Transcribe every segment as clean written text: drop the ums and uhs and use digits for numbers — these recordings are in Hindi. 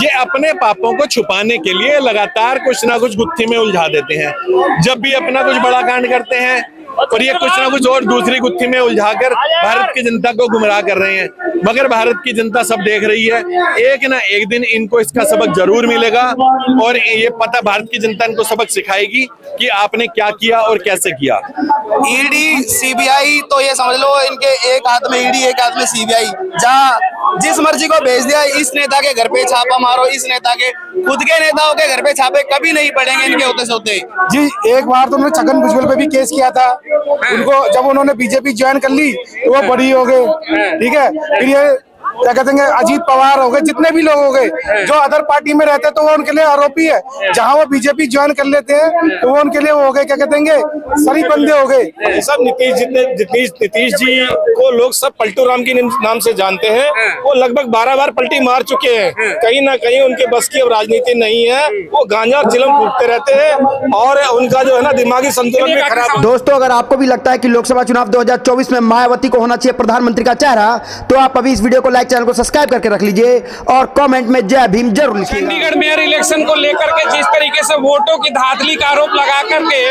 ये अपने पापों को छुपाने के लिए लगातार कुछ ना कुछ गुत्थी में उलझा देते हैं। जब भी अपना कुछ बड़ा कांड करते हैं और ये कुछ ना कुछ और दूसरी गुत्थी में उलझाकर भारत की जनता को गुमराह कर रहे हैं। मगर भारत की जनता सब देख रही है, एक ना एक दिन इनको इसका सबक जरूर मिलेगा और ये पता भारत की जनता इनको सबक सिखाएगी कि आपने क्या किया और कैसे किया। ईडी सीबीआई तो ये समझ लो इनके एक हाथ में ईडी एक हाथ में सीबीआई, जहाँ जिस मर्जी को भेज दिया, इस नेता के घर पे छापा मारो, इस नेता के खुद के नेताओं के घर पे छापे कभी नहीं पड़ेंगे इनके होते सोते। जी एक बार तो उन्होंने छगन भुजबल पे भी केस किया था, उनको जब उन्होंने बीजेपी ज्वाइन कर ली तो वो बड़ी हो गए, ठीक है। फिर ये क्या कहते हैं अजीत पवार हो गए, जितने भी लोग हो गए जो अदर पार्टी में रहते तो वो उनके लिए आरोपी है, जहां वो बीजेपी ज्वाइन कर लेते हैं तो वो उनके लिए वो हो गए क्या कहते हैं सरी बंदे हो गए। सब नीतीश जी को लोग सब पलटू राम के नाम से जानते हैं। वो लगभग 12 बार पलटी मार चुके हैं। कहीं ना कहीं उनके बस की अब राजनीति नहीं है। वो गांजा और चिलम फूकते रहते हैं और उनका जो है ना दिमागी संतुलन भी खराब है। दोस्तों अगर आपको भी लगता है कि लोकसभा चुनाव 2024 में मायावती को होना चाहिए प्रधानमंत्री का चेहरा, तो आप अभी इस वीडियो को लाइक, चैनल को सब्सक्राइब करके रख लीजिए और कमेंट में जय भीम जरूर लिखिए। चंडीगढ़ मेयर इलेक्शन को लेकर के जिस तरीके से वोटों की धांधली का आरोप लगा करके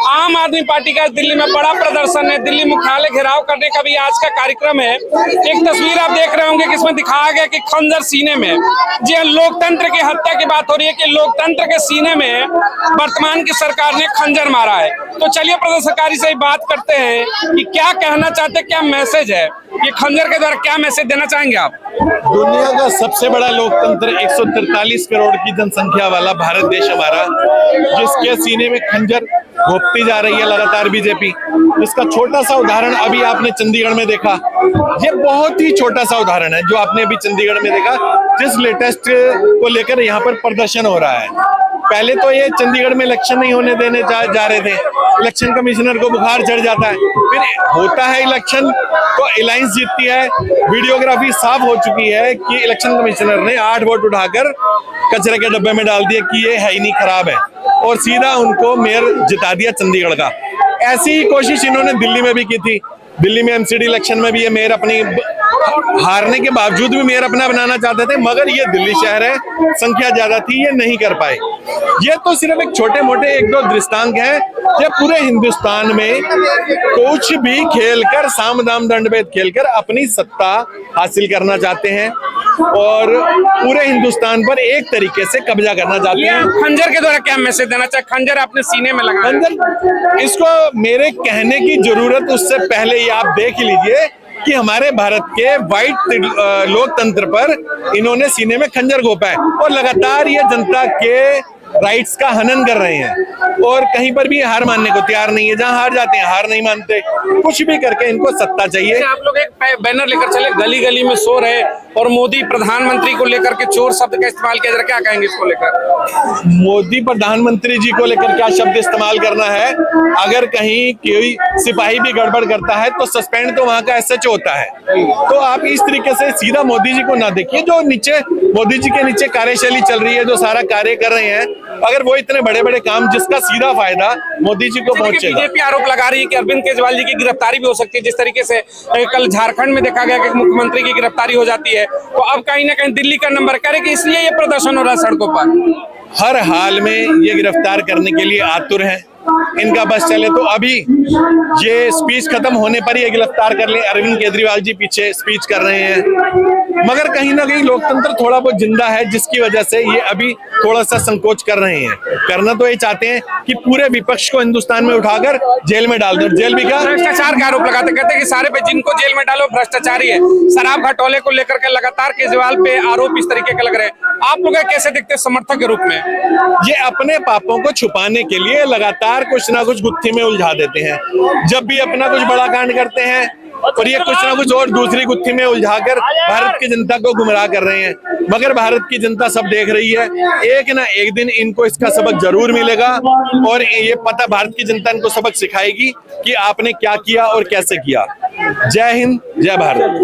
आम आदमी पार्टी का दिल्ली में बड़ा प्रदर्शन है, दिल्ली मुख्यालय घेराव करने का भी आज का कार्यक्रम है। एक तस्वीर आप देख रहे होंगे कि इसमें दिखाया गया कि खंजर सीने में, जी लोकतंत्र की हत्या की बात हो रही है कि लोकतंत्र के सीने में वर्तमान की सरकार ने खंजर मारा है। तो चलिए प्रदर्शनकारी से बात करते हैं कि क्या कहना चाहते हैं, क्या मैसेज है, ये खंजर के द्वारा क्या मैसेज देना चाहेंगे आप? दुनिया का सबसे बड़ा लोकतंत्र 143 करोड़ की जनसंख्या वाला भारत देश हमारा, जिसके सीने में खंजर घोंपती जा रही है लगातार बीजेपी। इसका छोटा सा उदाहरण अभी आपने चंडीगढ़ में देखा। ये बहुत ही छोटा सा उदाहरण है जो आपने अभी चंडीगढ़ में देखा, जिस लेटेस्ट को लेकर यहाँ पर प्रदर्शन हो रहा है। पहले तो ये चंडीगढ़ में इलेक्शन नहीं होने देने जा रहे थे, इलेक्शन कमिश्नर को बुखार चढ़ जाता है, फिर होता है इलेक्शन तो अलायंस जीतती है। वीडियोग्राफी साफ हो चुकी है कि इलेक्शन कमिश्नर ने 8 वोट उठाकर कचरे के डब्बे में डाल दिया कि ये है ही नहीं, खराब है, और सीधा उनको मेयर जिता दिया चंडीगढ़ का। ऐसी ही कोशिश इन्होंने दिल्ली में भी की थी। दिल्ली में एमसीडी इलेक्शन में भी ये मेयर अपनी हारने के बावजूद भी मेयर अपना बनाना चाहते थे, मगर ये दिल्ली शहर है, संख्या ज्यादा थी, ये नहीं कर पाए। ये तो सिर्फ एक छोटे मोटे 1-2 दृष्टांत हैं। ये पूरे हिंदुस्तान में कुछ भी खेलकर, साम दाम दंड भेद खेलकर अपनी सत्ता हासिल करना चाहते हैं और पूरे हिंदुस्तान पर एक तरीके से कब्जा करना चाहते हैं। खंजर के द्वारा क्या मैसेज देना चाहे? खंजर अपने सीने में लगा, खंजर, इसको मेरे कहने की जरूरत उससे पहले ही आप देख लीजिए कि हमारे भारत के व्हाइट लोकतंत्र पर इन्होंने सीने में खंजर घोंपा है और लगातार ये जनता के राइट्स का हनन कर रहे हैं और कहीं पर भी हार मानने को तैयार नहीं है। जहां हार जाते हैं हार नहीं मानते, कुछ भी करके इनको सत्ता चाहिए। आप लोग एक बैनर लेकर चले, गली गली में शोर है और मोदी प्रधानमंत्री को लेकर के चोर शब्द का इस्तेमाल किया जा रहा है, क्या कहेंगे इसको लेकर? मोदी प्रधानमंत्री जी को लेकर क्या शब्द इस्तेमाल करना है? अगर कहीं कोई सिपाही भी गड़बड़ करता है तो सस्पेंड तो वहां का एसएचओ होता है। तो आप इस तरीके से सीधा मोदी जी को ना देखिए, जो नीचे मोदी जी के नीचे कार्यशैली चल रही है, जो सारा कार्य कर रहे हैं, अगर वो इतने बड़े बड़े काम जिसका सीधा फायदा मोदी जी को पहुंचेगा। बीजेपी आरोप लगा रही है कि अरविंद केजरीवाल जी की गिरफ्तारी भी हो सकती है, जिस तरीके से कल झारखंड में देखा गया कि मुख्यमंत्री की गिरफ्तारी हो जाती है, तो अब कहीं ना कहीं दिल्ली का नंबर करेगी, इसलिए ये प्रदर्शन हो रहा है सड़कों पर। हर हाल में ये गिरफ्तार करने के लिए आतुर है, इनका बस चले तो अभी ये स्पीच खत्म होने पर ही गिरफ्तार कर ले। अरविंद केजरीवाल जी पीछे स्पीच कर रहे हैं, मगर कहीं ना कहीं लोकतंत्र थोड़ा बहुत जिंदा है, जिसकी वजह से ये अभी थोड़ा सा संकोच कर रहे हैं। करना तो ये चाहते हैं कि पूरे विपक्ष को हिंदुस्तान में उठाकर जेल में डाल दो। जेल भी क्या, भ्रष्टाचार का आरोप लगाते, कहते हैं कि सारे पे जिनको जेल में डालो भ्रष्टाचारी है। शराब घोटाले को लेकर के लगातार केजरीवाल पे आरोप इस तरीके के लग रहे हैं। आप लोग कैसे दिखते हैं समर्थक के रूप में? ये अपने पापों को छुपाने के लिए लगातार कुछ ना कुछ गुत्थी में उलझा देते हैं। जब भी अपना कुछ बड़ा कांड करते हैं और ये कुछ ना कुछ और दूसरी गुत्थी में उलझाकर भारत की जनता को गुमराह कर रहे हैं। मगर भारत की जनता सब देख रही है, एक ना एक दिन इनको इसका सबक जरूर मिलेगा और ये पता भारत की जनता इनको सबक सिखाएगी कि आपने क्या किया और कैसे किया। जय हिंद, जय भारत।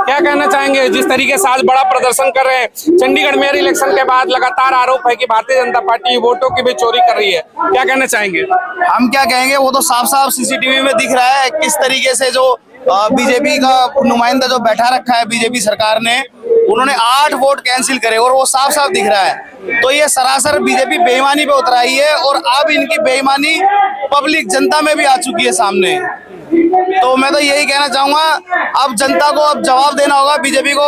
क्या कहना चाहेंगे, जिस तरीके से आज बड़ा प्रदर्शन कर रहे हैं, चंडीगढ़ मेयर इलेक्शन के बाद लगातार आरोप है कि भारतीय जनता पार्टी वोटों की भी चोरी कर रही है, क्या कहना चाहेंगे? हम क्या कहेंगे, वो तो साफ साफ सीसीटीवी में दिख रहा है किस तरीके से जो बीजेपी का नुमाइंदा जो बैठा रखा है बीजेपी सरकार ने, उन्होंने 8 वोट कैंसिल करे और वो साफ साफ दिख रहा है। तो ये सरासर बीजेपी बेईमानी पे उतर आई है और अब इनकी बेईमानी पब्लिक जनता में भी आ चुकी है सामने। तो मैं तो यही कहना चाहूंगा, अब जनता को अब जवाब देना होगा बीजेपी को।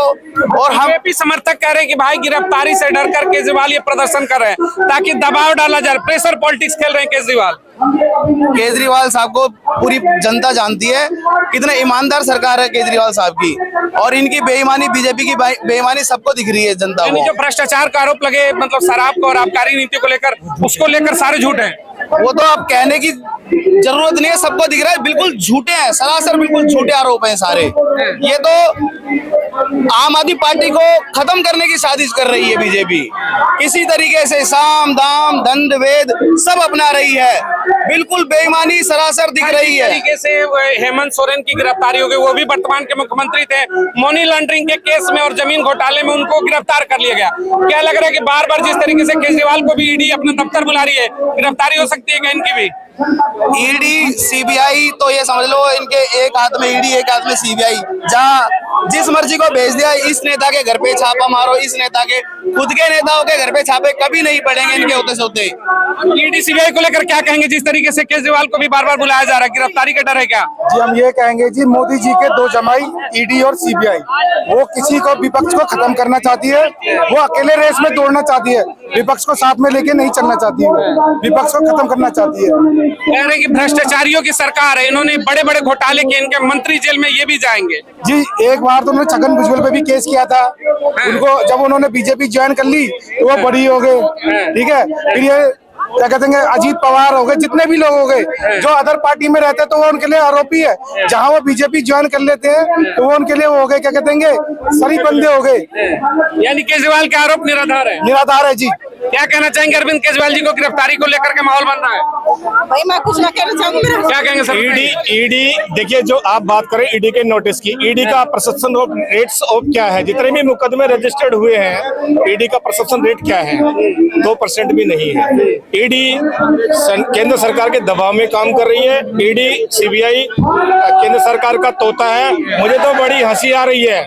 और हम बीजेपी समर्थक कह रहे हैं कि भाई गिरफ्तारी से डर कर केजरीवाल ये प्रदर्शन कर रहे हैं ताकि दबाव डाला जाए, प्रेशर पॉलिटिक्स खेल रहे हैं केजरीवाल साहब को पूरी जनता जानती है कितने ईमानदार सरकार है केजरीवाल साहब की, और इनकी बेईमानी, बीजेपी की बेईमानी सबको दिख रही है जनता को। जो भ्रष्टाचार का आरोप लगे, मतलब शराब को और आबकारी नीति को लेकर, उसको लेकर सारे झूठ हैं। वो तो अब कहने की जरूरत नहीं है, सबको दिख रहा है, बिल्कुल झूठे हैं, सरासर बिल्कुल झूठे आरोप हैं सारे। ये तो आम आदमी पार्टी को खत्म करने की साजिश कर रही है बीजेपी, किसी तरीके से साम दाम दंड भेद सब अपना रही है, बिल्कुल बेईमानी सरासर दिख रही है। तरीके से हेमंत सोरेन की गिरफ्तारी हो गई, वो भी वर्तमान के मुख्यमंत्री थे, मनी लॉन्ड्रिंग के केस में और जमीन घोटाले में उनको गिरफ्तार कर लिया गया। क्या लग रहा है कि बार बार जिस तरीके से केजरीवाल को भी ईडी अपने दफ्तर बुला रही है, गिरफ्तारी हो सकती है क्या इनकी भी? ईडी सीबीआई तो ये समझ लो, इनके एक हाथ में ईडी एक हाथ में सीबीआई, जहाँ जिस मर्जी को भेज दिया, इस नेता के घर पे छापा मारो, इस नेता के खुद के नेताओं के घर पे छापे कभी नहीं पड़ेंगे इनके होते से होते। ईडी सीबीआई को लेकर क्या कहेंगे, जिस तरीके से केजरीवाल को भी बार बार बुलाया जा रहा है, गिरफ्तारी का डर है क्या? जी हम ये कहेंगे जी, मोदी जी के दो जमाई ईडी और सीबीआई, वो किसी को विपक्ष को खत्म करना चाहती है, वो अकेले रेस में दौड़ना चाहती है, विपक्ष को साथ में लेके नहीं चलना चाहती है, विपक्ष को खत्म करना चाहती है। कह रहे कि भ्रष्टाचारियों की सरकार है, इन्होंने बड़े बड़े घोटाले किए, इनके मंत्री जेल में, ये भी जाएंगे। जी एक बार तो उन्होंने छगन भुजबल पे भी केस किया था, उनको जब उन्होंने बीजेपी ज्वाइन कर ली तो वो बड़ी हो गए, ठीक है। फिर ये क्या कहते हैं, अजीत पवार हो गए, जितने भी लोग हो गए जो अदर पार्टी में रहते हैं तो वो उनके लिए आरोपी है, जहां वो बीजेपी ज्वाइन कर लेते हैं तो वो उनके लिए वो हो गए, क्या कहते हैं, सरी बंदे हो गए। यानी केजरीवाल के आरोप निराधार है? निराधार है जी। क्या कहना चाहेंगे अरविंद केजरीवाल जी को गिरफ्तारी को लेकर के माहौल बन रहा है? भाई मैं कुछ ना कहना चाहूंगी, क्या कहेंगे सर? ईडी देखिए, जो आप बात करें ईडी के नोटिस की, ईडी का परसेप्शन ऑफ रेट्स ऑफ क्या है, जितने भी मुकदमे रजिस्टर्ड हुए हैं, ईडी का परसेप्शन रेट क्या है? 2% भी नहीं है। ईडी केंद्र सरकार के दबाव में काम कर रही है। ईडी सीबीआई केंद्र सरकार का तोता है। मुझे तो बड़ी हंसी आ रही है,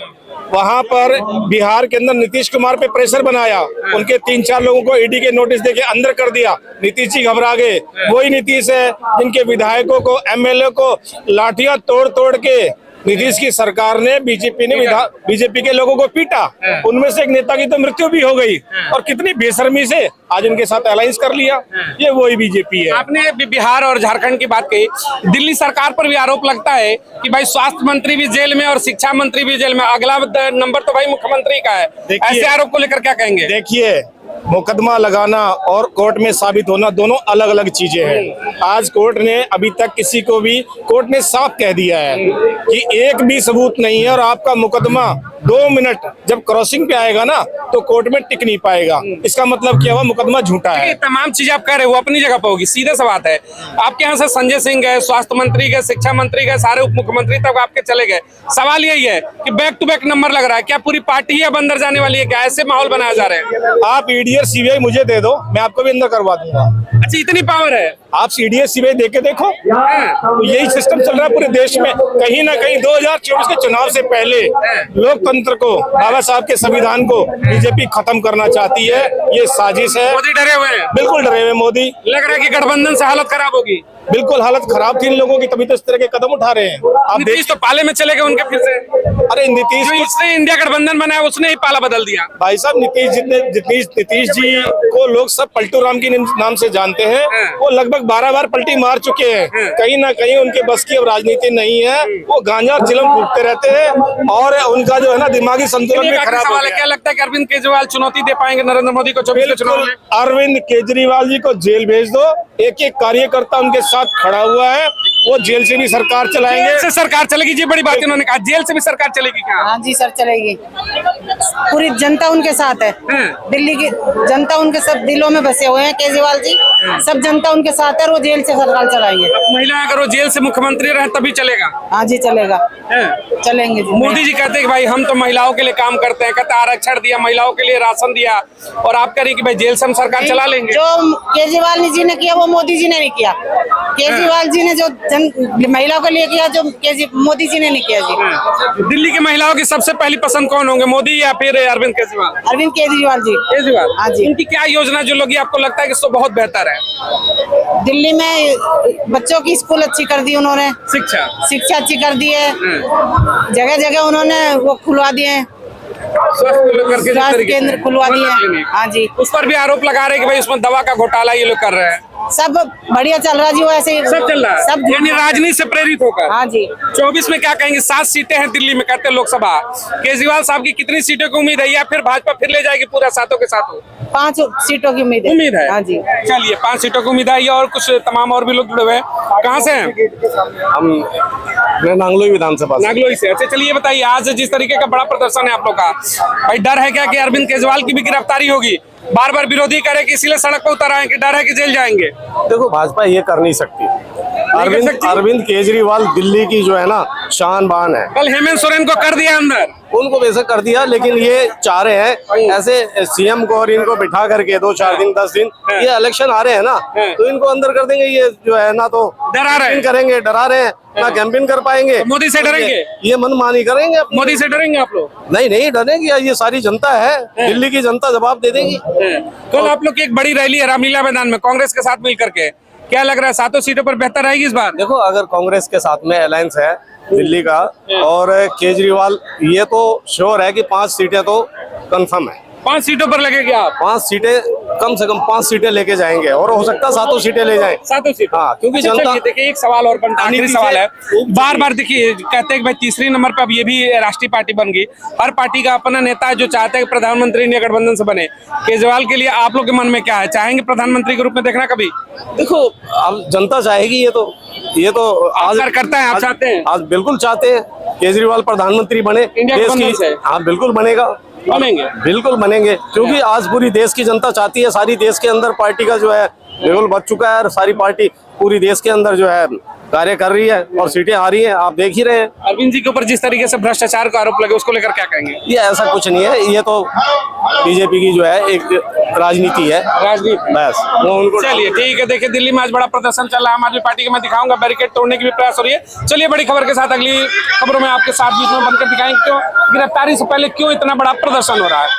वहां पर बिहार के अंदर नीतीश कुमार पे प्रेशर बनाया, उनके 3-4 लोगों को ईडी के नोटिस देके अंदर कर दिया, नीतीश जी घबरा गए। वही नीतीश है जिनके विधायकों को, एमएलए को लाठियां तोड़ तोड़ के नीतीश की सरकार ने, बीजेपी के लोगों को पीटा, उनमें से एक नेता की तो मृत्यु भी हो गई, और कितनी बेशर्मी से आज उनके साथ अलायंस कर लिया। ये वही बीजेपी है। आपने बिहार और झारखंड की बात कही, दिल्ली सरकार पर भी आरोप लगता है कि भाई स्वास्थ्य मंत्री भी जेल में और शिक्षा मंत्री भी जेल में, अगला नंबर तो भाई मुख्यमंत्री का है। ऐसे आरोप को लेकर क्या कहेंगे? देखिए, मुकदमा लगाना और कोर्ट में साबित होना दोनों अलग अलग चीजें हैं। आज कोर्ट ने अभी तक किसी को भी, कोर्ट ने साफ कह दिया है कि एक भी सबूत नहीं है, और आपका मुकदमा 2 मिनट जब क्रॉसिंग पे आएगा ना तो कोर्ट में टिक नहीं पाएगा। इसका मतलब क्या हुआ, मुकदमा झूठा है। तमाम चीजें आप कह रहे हो वो अपनी जगह पर होगी, सीधे सी बात है। आपके यहाँ से संजय सिंह गए, स्वास्थ्य मंत्री गए, शिक्षा मंत्री गए, सारे उप मुख्यमंत्री तक आपके चले गए। सवाल यही है कि बैक टू बैक नंबर लग रहा है, क्या पूरी पार्टी अब अंदर जाने वाली है? क्या ऐसे माहौल बनाया जा रहा है? आप ईडी और सीबीआई मुझे दे दो, मैं आपको भी अंदर करवा दूंगा। अच्छा, इतनी पावर है? आप सीडीएस सीबीआई दे के देखो, तो यही सिस्टम चल रहा है पूरे देश में। कहीं ना कहीं 2024 के चुनाव से पहले लोकतंत्र को, बाबा साहब के संविधान को बीजेपी खत्म करना चाहती है। ये साजिश है। मोदी डरे हुए हैं? बिल्कुल डरे हुए मोदी। लग रहा है कि गठबंधन से हालत खराब होगी। बिल्कुल हालत खराब थी इन लोगों की, तभी तो इस तरह के कदम उठा रहे हैं। आप नीतीश तो पाले में चले गए उनके फिर से। अरे नीतीश, इसने इंडिया गठबंधन बनाया, उसने ही पाला बदल दिया। भाई साहब, नीतीश जी को लोग सब पलटू राम के नाम से जानते हैं। वो लगभग 12 बार पलटी मार चुके हैं। कहीं ना कहीं उनके बस की अब राजनीति नहीं है। वो गांजा और चिलम फूकते रहते हैं, और उनका जो है ना दिमागी संतुलन भी खराब हो गया। क्या लगता है कि अरविंद केजरीवाल चुनौती दे पाएंगे नरेंद्र मोदी को 24 के चुनाव में? अरविंद केजरीवाल जी को जेल भेज दो। एक एक कार्यकर्ता उनके साथ खड़ा हुआ है, वो जेल से भी सरकार चलाएंगे। जेल से सरकार चलेगी जी, बड़ी बात उन्होंने कहा। जेल से भी सरकार चलेगी क्या? हाँ जी सर, चलेगी। पूरी जनता उनके साथ है, दिल्ली की जनता उनके सब दिलों में बसे हुए हैं केजरीवाल जी। सब जनता उनके साथ है, वो जेल से सरकार चलाएंगे। महिला अगर वो जेल से मुख्यमंत्री रहे तभी चलेगा। हाँ जी चलेगा, हैं? चलेंगे जी। मोदी जी कहते हैं कि भाई हम तो महिलाओं के लिए काम करते हैं, कहते आरक्षण दिया, महिलाओं के लिए राशन दिया, और आप कह रही कि भाई जेल से हम सरकार चला लेंगे। जो केजरीवाल जी ने किया वो मोदी जी ने नहीं किया। केजरीवाल जी ने जो महिलाओं के लिए किया, जो मोदी जी ने नहीं किया जी। दिल्ली की महिलाओं की सबसे पहली पसंद कौन होंगे, मोदी या फिर अरविंद केजरीवाल? अरविंद केजरीवाल जी। केजरीवाल, हाँ जी। उनकी क्या योजना जो लोग आपको लगता है कि इसको बहुत बेहतर है? दिल्ली में बच्चों की स्कूल अच्छी कर दी उन्होंने, शिक्षा अच्छी कर दी है, जगह जगह उन्होंने वो खुलवा दिए हैं, स्वास्थ्य केंद्र खुलवा दिए। हाँ जी। उस पर भी आरोप लगा रहे हैं कि भाई उसमें दवा का घोटाला ये लोग कर रहे हैं। सब बढ़िया चल रहा जी, वैसे ही सब चल रहा है, सब यानी राजनीति से प्रेरित होकर। हाँ जी। 24 में क्या कहेंगे? 7 सीटें हैं दिल्ली में, कहते हैं लोकसभा। केजरीवाल साहब की कितनी सीटों की उम्मीद है, या फिर भाजपा फिर ले जाएगी पूरा सातों के सातों? 5 सीटों की उम्मीद है। हाँ जी। चलिए 5 सीटों की उम्मीद है। ये और कुछ तमाम और भी लोग जुड़े हुए हैं। कहाँ से हैं? मैं नांगलोई विधानसभा से। नागलोई से। अच्छा चलिए बताइए, आज जिस तरीके का बड़ा प्रदर्शन है आप लोग का, भाई डर है क्या कि अरविंद केजरीवाल की भी गिरफ्तारी होगी? बार बार विरोधी करे कि इसीलिए सड़क पर उतर आए कि डर है कि जेल जाएंगे? देखो भाजपा ये कर नहीं सकती। अरविंद केजरीवाल दिल्ली की जो है ना शान बान है। कल हेमंत सोरेन को कर दिया अंदर, उनको वैसे कर दिया, लेकिन ये चाह रहे हैं ऐसे सीएम को और इनको बिठा करके 2-4 दिन 10 दिन ये इलेक्शन आ रहे हैं ना, तो इनको अंदर कर देंगे। ये जो है ना तो डरा रहे हैं, करेंगे, डरा रहे हैं ना, कैंपेन कर पाएंगे। तो मोदी से डरेंगे, ये मनमानी करेंगे। मोदी से डरेंगे आप लोग? नहीं डरेंगे, ये सारी जनता है, दिल्ली की जनता जवाब दे देगी। कल आप लोग की एक बड़ी रैली है रामलीला मैदान में कांग्रेस के साथ मिलकर के, क्या लग रहा है सातों सीटों पर बेहतर रहेगी इस बार? देखो अगर कांग्रेस के साथ में अलायंस है दिल्ली का और केजरीवाल, ये तो श्योर है कि 5 सीटें तो कंफर्म है। 5 सीटों पर लगेगी आप? 5 सीटें, कम से कम 5 सीटें लेके जाएंगे, और हो सकता है 7 सीटें ले जाएं। 7 सीटें? हाँ, क्योंकि अच्छा, जनता। देखिए एक सवाल और बनता है, आखिरी सवाल है। बार बार देखिए कहते हैं कि भाई तीसरी नंबर पे अब ये भी राष्ट्रीय पार्टी बन गई। हर पार्टी का अपना नेता है जो चाहते हैं कि प्रधानमंत्री इंडिया गठबंधन से बने। केजरीवाल के लिए आप लोग के मन में क्या है, चाहेंगे प्रधानमंत्री के रूप में देखना कभी? देखो अब जनता चाहेगी, ये तो आज करता है, आप चाहते हैं? आज बिल्कुल चाहते हैं केजरीवाल प्रधानमंत्री बने इंडिया देश गठबंधन से? की। हाँ बिल्कुल बनेगा, बिल्कुल बनेंगे, क्योंकि आज पूरी देश की जनता चाहती है। सारी देश के अंदर पार्टी का जो है लेवल बढ़ चुका है, और सारी पार्टी पूरी देश के अंदर जो है कार्य कर रही है और सीटें आ रही हैं, आप देख ही रहे हैं। अरविंद जी के ऊपर जिस तरीके से भ्रष्टाचार का आरोप लगे उसको लेकर क्या कहेंगे? ये ऐसा कुछ नहीं है, ये तो बीजेपी की जो है एक राजनीति है, राजनीति बस वो उनको। चलिए ठीक है, देखिए दिल्ली में आज बड़ा प्रदर्शन चल रहा है आम आदमी पार्टी का, मैं दिखाऊंगा बैरिकेड तोड़ने की भी प्रयास हो रही है। चलिए बड़ी खबर के साथ अगली खबरों में आपके साथ बीच में बनकर दिखाएंगे क्यों गिरफ्तारी से पहले क्यों इतना बड़ा प्रदर्शन हो रहा है।